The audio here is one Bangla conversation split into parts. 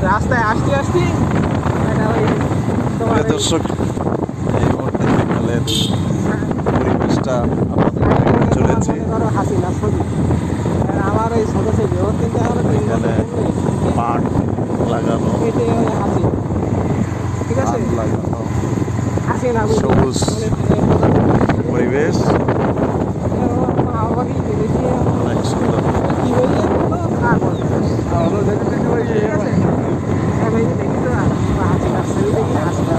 রাস্তায় আসতে আসতে এটা ওই তোমার প্রিয় দর্শক, এই মুহূর্তে বিকালের পরিবেশটা আপনাদের দেখাতে চলেছি। ধরো হাসিনা ছবি আমার ওই ছোট ছবি ওর কিন্তু এখানে পাট লাগানো, এটাই ওই হাসিনা, ঠিক আছে, পাট লাগানো, হাসিনা সবুজ পরিবেশ, অনেক সুন্দর। কি বললে কাগজ ঠিক আছে, দেখি তো হাসিনা ছবি দেখি হাসিনা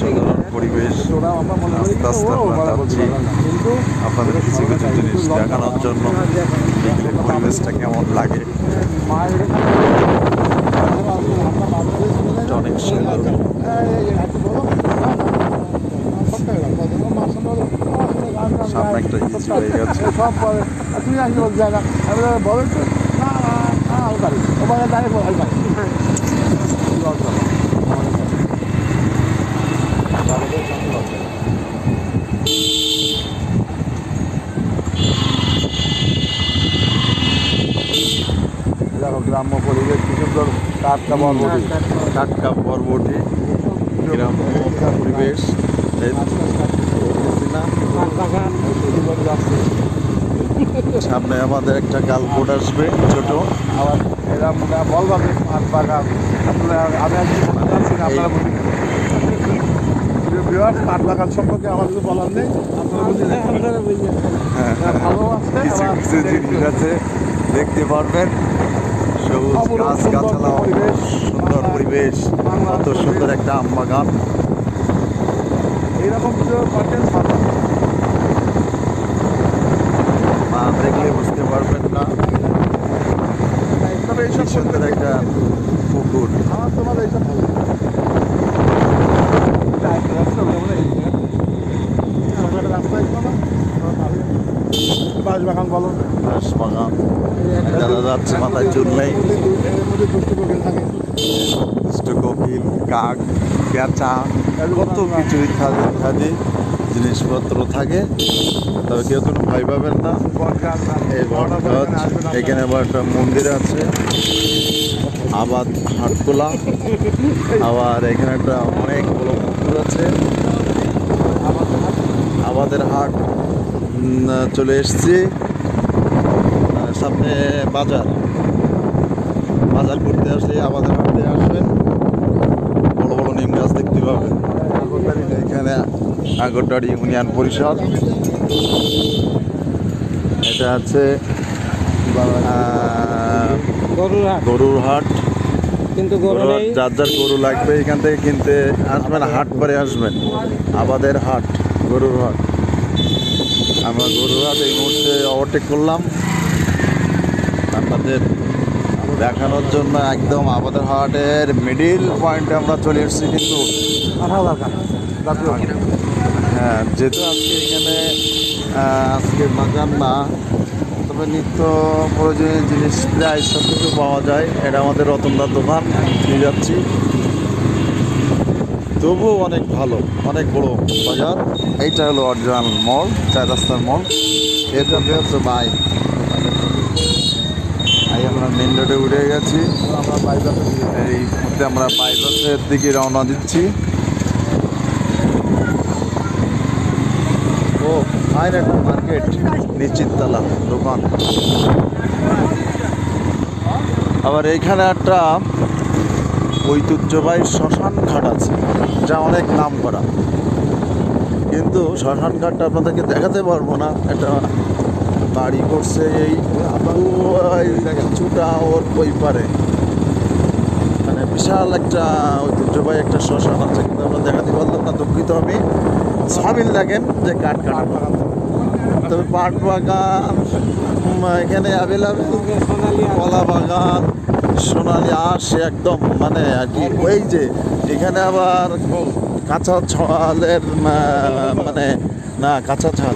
সাধারণ পরিবেশ। আস্তে আস্তে আমরা যাচ্ছি আপনাদের কিছু কিছু জিনিস দেখানোর জন্য, বিকেলের পরিবেশটা কেমন লাগে। এটা অনেক সুন্দর। সামনে একটা ইজি হয়ে গেছে। তুমি আসলে ওর জায়গা বলো তো না বাড়ি ওখানে দাঁড়িয়ে বল বাড়ি গ্রাম্য পরিবেশ কি সুন্দর, টাটকা বরবটি, টাটকা বরবটি, গ্রাম্য পরিবেশ। সামনে আমাদের একটা গালবোট আসবে ছোট। আবার এরকম বলবাম পাট বাগান আসলে আমি আছি না, আপনারা পাট বাগান সম্পর্কে আমার কিছু বলার নেই, আপনারা বুঝলেন। ভালো আছে, কিছু কিছু জিনিস আছে দেখতে পারবেন। সবুজ গাছ গাছালা, সুন্দর পরিবেশ, কত সুন্দর একটা আম বাগান। এইরকম কিছু কন্টেন্ট না দেখলে বুঝতে পারবেন না। তবে কি সুন্দর একটা পুকুর। আমার তোমার এইসব ভালো বাঁশ বাগান বলো, বাঁশ বাগান, যারা যাচ্ছে মাথায় চুল নেই, এর মধ্যে দুষ্ট কোকিল থাকে, দুষ্ট কোকিল, কাক, পেঁচা, কত কিছু ইত্যাদি ইত্যাদি জিনিসপত্র থাকে। তবে কেউ কোনো ভয় পাবেন না। এই বটগাছ, এখানে আবার একটা মন্দির আছে, আবাদ হাটখোলা, আবার এখানে একটা অনেক বড় পুকুর আছে। আবাদের হাট চলে এসছি। সামনে বাজার, বাজার করতে আসলে আমাদের হাটে আসবেন, বড় বড় নিম গাছ দেখতে পাবেন। এখানে আগরটারি ইউনিয়ন পরিষদ। এটা আছে গরুর হাট। কিন্তু যার যার গরু লাগবে এখান থেকে কিনতে আসবেন, হাট পরে আসবেন। আমাদের হাট, গরুর হাট। আমরা গরুর হাট এই মুহূর্তে ওভারটেক করলাম আপনাদের দেখানোর জন্য। একদম আমাদের হাটের মিডিল পয়েন্টে আমরা চলে এসেছি। কিন্তু হ্যাঁ, যেহেতু আজকে এখানে আজকে বাজার না, তবে নিত্য প্রয়োজনীয় জিনিস প্রায় সব কিছু পাওয়া যায়। এটা আমাদের রতনদার দোকান, নিয়ে যাচ্ছি। তবুও অনেক ভালো, অনেক বড় বাজার। এইটা হলো অরিজিনাল মল, চার রাস্তার মল। এটা হচ্ছে বাইক। আমরা মেন রোডে উঠে গেছি। আমরা বাইপাসে এই মুহূর্তে আমরা বাইপাসের দিকে রওনা দিচ্ছি। ও ফাইন একটা মার্কেট, নিশ্চিততলা দোকান। আবার এইখানে একটা ঐতিহ্যবাহী শ্মশান ঘাট আছে, যা অনেক নাম করা। কিন্তু শ্মশান ঘাটটা আপনাদেরকে দেখাতে পারবো না। এটা বাড়ি করছে এই কিছুটা ওর ওই পারে, মানে বিশাল একটা ঐতিহ্যবাহী একটা শ্মশান আছে, কিন্তু আমরা দেখাতে পারলাম না, দুঃখিত আমি। সামিল লাগেন যে কাঠ কাঠ বাগান, তবে পাট বাগান এখানে অ্যাভেলেবেল, কলা বাগান, সোনালি আঁশ একদম, মানে আর কি। ওই যে এখানে আবার কাঁচা ছালের মানে না, কাঁচা ছাল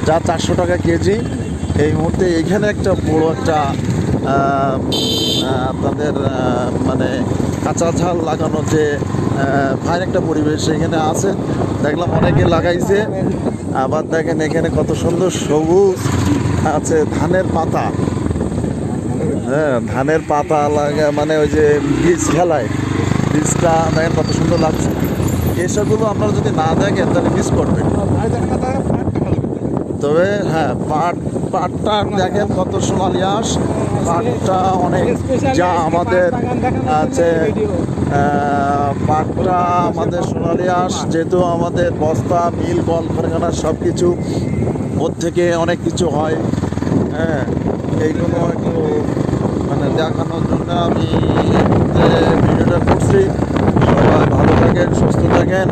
যা 400 টাকা কেজি, এই মুহূর্তে এখানে একটা বড় একটা আপনাদের মানে কাঁচা ঝাল লাগানো যে ফাইন একটা পরিবেশ এখানে আছে, দেখলাম অনেকে লাগাইছে। আবার দেখেন এখানে কত সুন্দর সবুজ আছে ধানের পাতা। হ্যাঁ, ধানের পাতা লাগা মানে ওই যে বীজ ফেলায়, বীজটা দেখেন কত সুন্দর লাগছে। এসবগুলো আপনারা যদি না দেখেন তাহলে মিস করবেন। তবে হ্যাঁ, পাটটা দেখেন কত সোনালি আঁশ, পাটটা অনেক যা আমাদের আছে, পাটটা আমাদের সোনালি আঁশ, যেহেতু আমাদের বস্তা মিল কলকারখানা সব কিছু ওর থেকে অনেক কিছু হয়। হ্যাঁ, এইগুলো একটু মানে দেখানোর জন্য আমি ভিডিওটা করছি। সবাই ভালো থাকেন, সুস্থ থাকেন,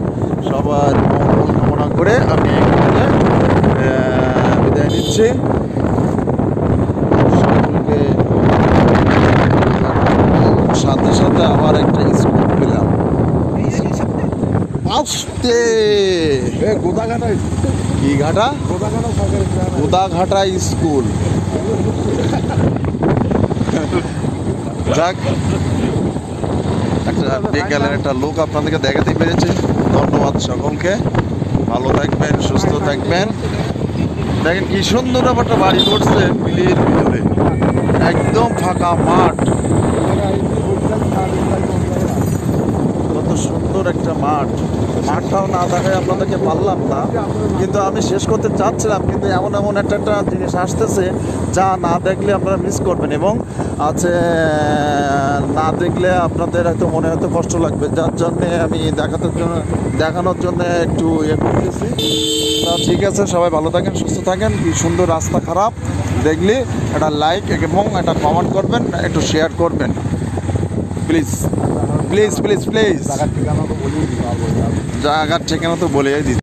সবার মঙ্গল কামনা করে আমি এখানে বিদায় নিচ্ছি। সকলকে সাথে সাথে আবার একটা স্কুল পেলাম আসতে। গোদাঘাটা কি ঘাটা? গোদাঘাটা স্কুল। যাক, একটা বিজ্ঞানের একটা লোক আপনাদেরকে দেখাতে পেরেছে। ধন্যবাদ সকলকে, ভালো থাকবেন, সুস্থ থাকবেন। দেখেন কি সুন্দর একটা বাড়ি করছে বিলের ভিতরে, একদম ফাঁকা মাঠ, কত সুন্দর একটা মাঠ। মাঠটাও না দেখায় আপনাদেরকে পারলাম না, কিন্তু আমি শেষ করতে চাচ্ছিলাম, কিন্তু এমন এমন একটা জিনিস আসতেছে যা না দেখলে আপনারা মিস করবেন, এবং আছে না দেখলে আপনাদের হয়তো মনে হয়তো কষ্ট লাগবে, যার জন্যে আমি দেখানোর জন্য একটু ইয়ে করতেছি। তা ঠিক আছে, সবাই ভালো থাকেন, সুস্থ থাকেন। কি সুন্দর রাস্তা, খারাপ দেখলে একটা লাইক এবং একটা কমেন্ট করবেন, একটু শেয়ার করবেন প্লিজ প্লিজ প্লিজ প্লিজ। জায়গার ঠিকানা তো বলেই দিচ্ছি।